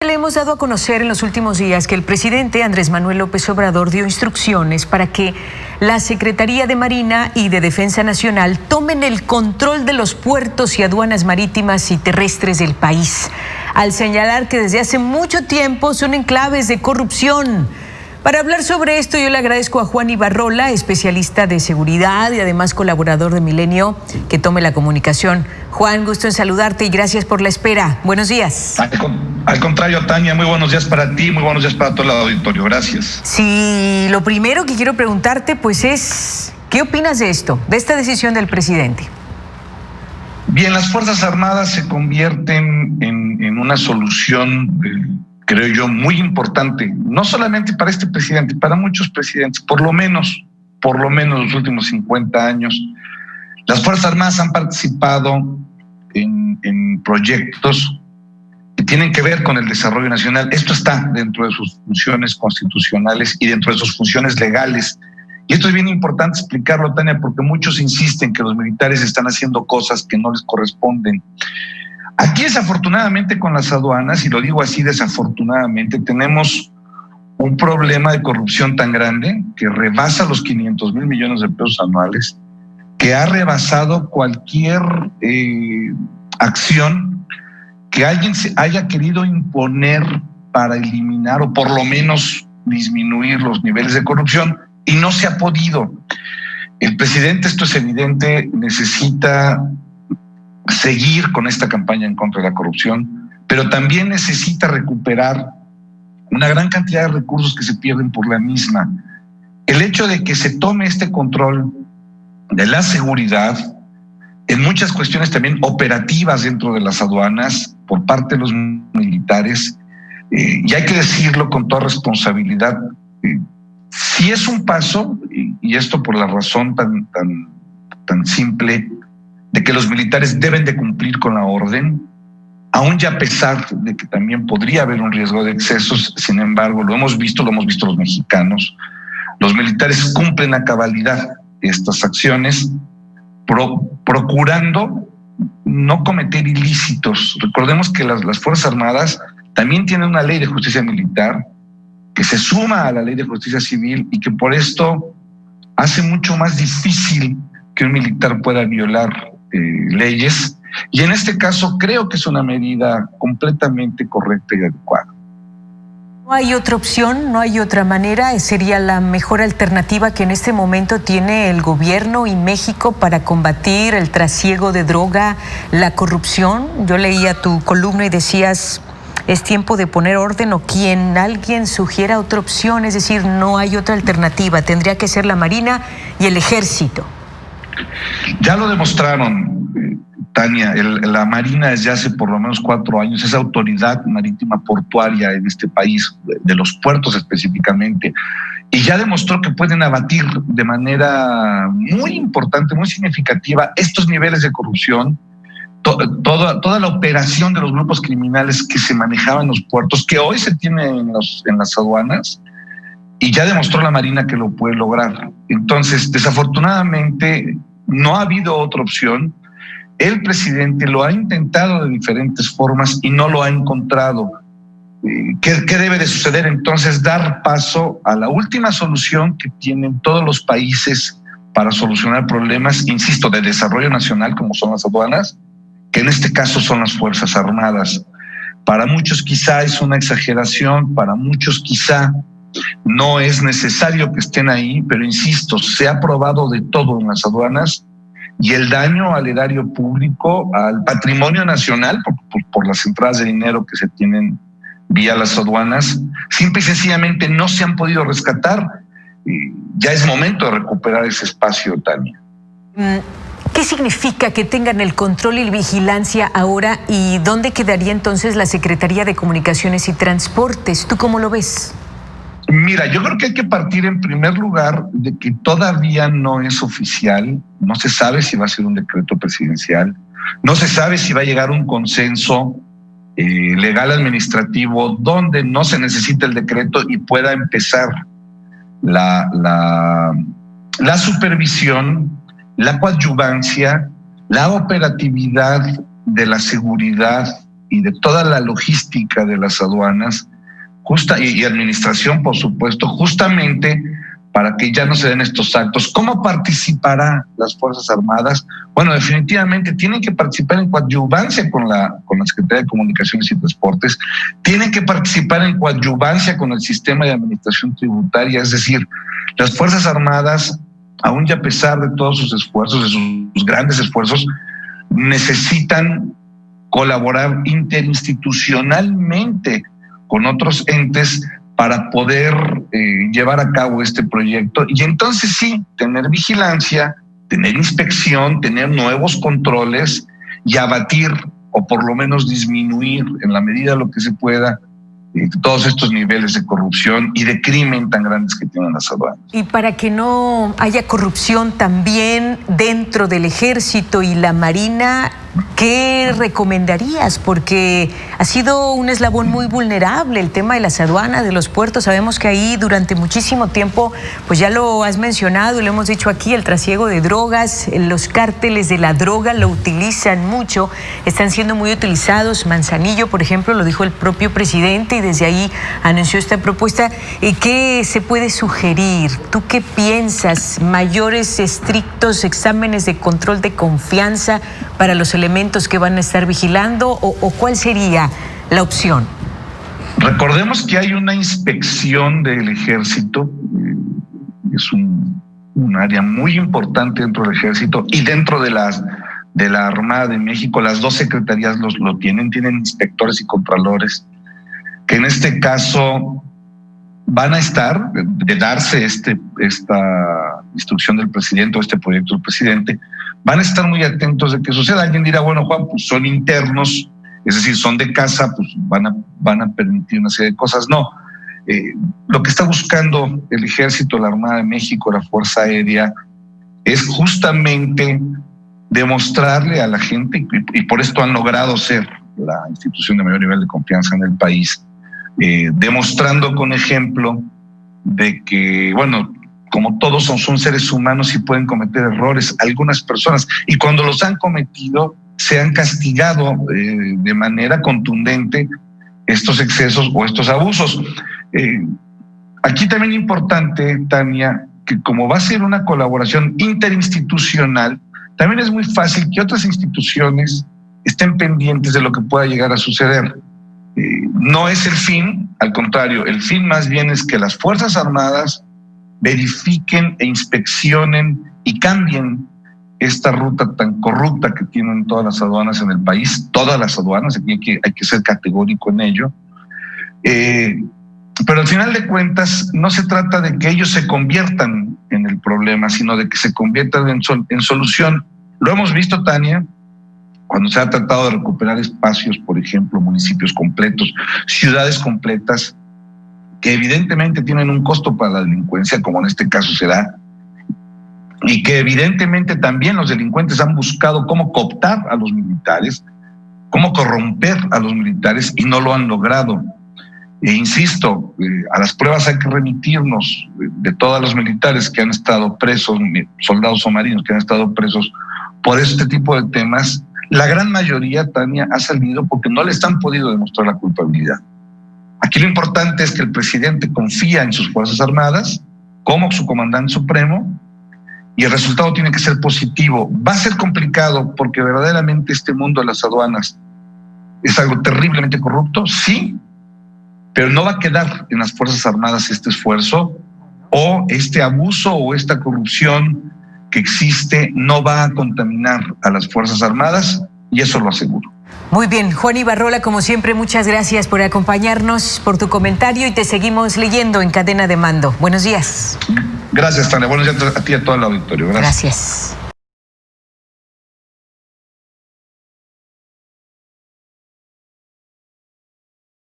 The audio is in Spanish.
Le hemos dado a conocer en los últimos días que el presidente Andrés Manuel López Obrador dio instrucciones para que la Secretaría de Marina y de Defensa Nacional tomen el control de los puertos y aduanas marítimas y terrestres del país, al señalar que desde hace mucho tiempo son enclaves de corrupción. Para hablar sobre esto, yo le agradezco a Juan Ibarrola, especialista de seguridad y además colaborador de Milenio, que tome la comunicación. Juan, gusto en saludarte y gracias por la espera. Buenos días. Al contrario, Tania, muy buenos días para ti, muy buenos días para todo el auditorio. Gracias. Sí, lo primero que quiero preguntarte, pues es, ¿qué opinas de esto, de esta decisión del presidente? Bien, las Fuerzas Armadas se convierten en una solución, creo yo, muy importante, no solamente para este presidente, para muchos presidentes, por lo menos los últimos 50 años. Las Fuerzas Armadas han participado en proyectos que tienen que ver con el desarrollo nacional. Esto está dentro de sus funciones constitucionales y dentro de sus funciones legales. Y esto es bien importante explicarlo, Tania, porque muchos insisten que los militares están haciendo cosas que no les corresponden. Aquí, desafortunadamente, con las aduanas, y lo digo así desafortunadamente, tenemos un problema de corrupción tan grande que rebasa los 500,000 millones de pesos anuales, que ha rebasado cualquier acción que alguien se haya querido imponer para eliminar o por lo menos disminuir los niveles de corrupción, y no se ha podido. El presidente, esto es evidente, necesita seguir con esta campaña en contra de la corrupción, pero también necesita recuperar una gran cantidad de recursos que se pierden por la misma. El hecho de que se tome este control de la seguridad en muchas cuestiones también operativas dentro de las aduanas por parte de los militares, y hay que decirlo con toda responsabilidad, sí es un paso, y esto por la razón tan simple de que los militares deben de cumplir con la orden, aún ya a pesar de que también podría haber un riesgo de excesos. Sin embargo, lo hemos visto los mexicanos, los militares cumplen a cabalidad estas acciones, procurando no cometer ilícitos. Recordemos que las Fuerzas Armadas también tienen una ley de justicia militar que se suma a la ley de justicia civil y que por esto hace mucho más difícil que un militar pueda violar leyes, y en este caso creo que es una medida completamente correcta y adecuada. ¿No hay otra opción? ¿No hay otra manera? ¿Sería la mejor alternativa que en este momento tiene el gobierno y México para combatir el trasiego de droga, la corrupción? Yo leía tu columna y decías, es tiempo de poner orden, o alguien sugiera otra opción, es decir, no hay otra alternativa, tendría que ser la Marina y el Ejército. Ya lo demostraron, Tania, la Marina desde hace por lo menos 4 años es autoridad marítima portuaria en este país, de los puertos específicamente, y ya demostró que pueden abatir de manera muy importante, muy significativa estos niveles de corrupción, toda la operación de los grupos criminales que se manejaban en los puertos, que hoy se tiene en las aduanas, y ya demostró la Marina que lo puede lograr. Entonces, desafortunadamente, no ha habido otra opción. El presidente lo ha intentado de diferentes formas y no lo ha encontrado. ¿Qué debe de suceder entonces? Dar paso a la última solución que tienen todos los países para solucionar problemas, insisto, de desarrollo nacional, como son las aduanas, que en este caso son las Fuerzas Armadas. Para muchos quizá es una exageración, para muchos quizá no es necesario que estén ahí, pero insisto, se ha probado de todo en las aduanas, y el daño al erario público, al patrimonio nacional, por las entradas de dinero que se tienen vía las aduanas, simple y sencillamente no se han podido rescatar. Ya es momento de recuperar ese espacio, Tania. ¿Qué significa que tengan el control y vigilancia ahora, y dónde quedaría entonces la Secretaría de Comunicaciones y Transportes? ¿Tú cómo lo ves? Mira, yo creo que hay que partir en primer lugar de que todavía no es oficial, no se sabe si va a ser un decreto presidencial, no se sabe si va a llegar un consenso legal administrativo donde no se necesite el decreto y pueda empezar la supervisión, la coadyuvancia, la operatividad de la seguridad y de toda la logística de las aduanas y administración, por supuesto, justamente para que ya no se den estos actos. ¿Cómo participará las Fuerzas Armadas? Bueno, definitivamente tienen que participar en coadyuvancia con la Secretaría de Comunicaciones y Transportes, tienen que participar en coadyuvancia con el sistema de administración tributaria, es decir, las Fuerzas Armadas, aún ya a pesar de todos sus esfuerzos, de sus grandes esfuerzos, necesitan colaborar interinstitucionalmente con otros entes para poder llevar a cabo este proyecto y entonces sí, tener vigilancia, tener inspección, tener nuevos controles y abatir o por lo menos disminuir en la medida de lo que se pueda todos estos niveles de corrupción y de crimen tan grandes que tienen las aduanas. Y para que no haya corrupción también dentro del Ejército y la Marina, ¿qué recomendarías? Porque ha sido un eslabón muy vulnerable el tema de las aduanas, de los puertos. Sabemos que ahí durante muchísimo tiempo, pues ya lo has mencionado y lo hemos dicho aquí, el trasiego de drogas, los cárteles de la droga lo utilizan mucho, están siendo muy utilizados. Manzanillo, por ejemplo, lo dijo el propio presidente y desde ahí anunció esta propuesta. ¿Qué se puede sugerir? ¿Tú qué piensas? ¿Mayores estrictos exámenes de control de confianza para los elementos que van a estar vigilando o cuál sería la opción? Recordemos que hay una inspección del Ejército, es un área muy importante dentro del Ejército y dentro de la Armada de México, las dos secretarías lo tienen inspectores y contralores, que en este caso van a estar, de darse esta instrucción del presidente o este proyecto del presidente, van a estar muy atentos de que suceda. Alguien dirá, bueno, Juan, pues son internos, es decir, son de casa, pues van a permitir una serie de cosas. No, lo que está buscando el Ejército, la Armada de México, la Fuerza Aérea, es justamente demostrarle a la gente, y por esto han logrado ser la institución de mayor nivel de confianza en el país, demostrando con ejemplo de que, bueno, como todos son seres humanos y pueden cometer errores algunas personas, y cuando los han cometido se han castigado de manera contundente estos excesos o estos abusos. Aquí también es importante, Tania, que como va a ser una colaboración interinstitucional, también es muy fácil que otras instituciones estén pendientes de lo que pueda llegar a suceder. No es el fin, al contrario, el fin más bien es que las Fuerzas Armadas verifiquen e inspeccionen y cambien esta ruta tan corrupta que tienen todas las aduanas en el país, todas las aduanas, aquí hay que ser categórico en ello. Pero al final de cuentas no se trata de que ellos se conviertan en el problema, sino de que se conviertan en solución. Lo hemos visto, Tania, cuando se ha tratado de recuperar espacios, por ejemplo, municipios completos, ciudades completas, que evidentemente tienen un costo para la delincuencia, como en este caso se da, y que evidentemente también los delincuentes han buscado cómo cooptar a los militares, cómo corromper a los militares y no lo han logrado. E insisto, a las pruebas hay que remitirnos de todos los militares que han estado presos, soldados o marinos que han estado presos por este tipo de temas. La gran mayoría, Tania, ha salido porque no les han podido demostrar la culpabilidad. Aquí lo importante es que el presidente confía en sus Fuerzas Armadas como su comandante supremo y el resultado tiene que ser positivo. Va a ser complicado porque verdaderamente este mundo de las aduanas es algo terriblemente corrupto, sí, pero no va a quedar en las Fuerzas Armadas este esfuerzo o este abuso o esta corrupción que existe no va a contaminar a las Fuerzas Armadas y eso lo aseguro. Muy bien, Juan Ibarrola, como siempre, muchas gracias por acompañarnos, por tu comentario y te seguimos leyendo en Cadena de Mando. Buenos días. Gracias, Tania. Buenos días a ti y a todo el auditorio. Gracias.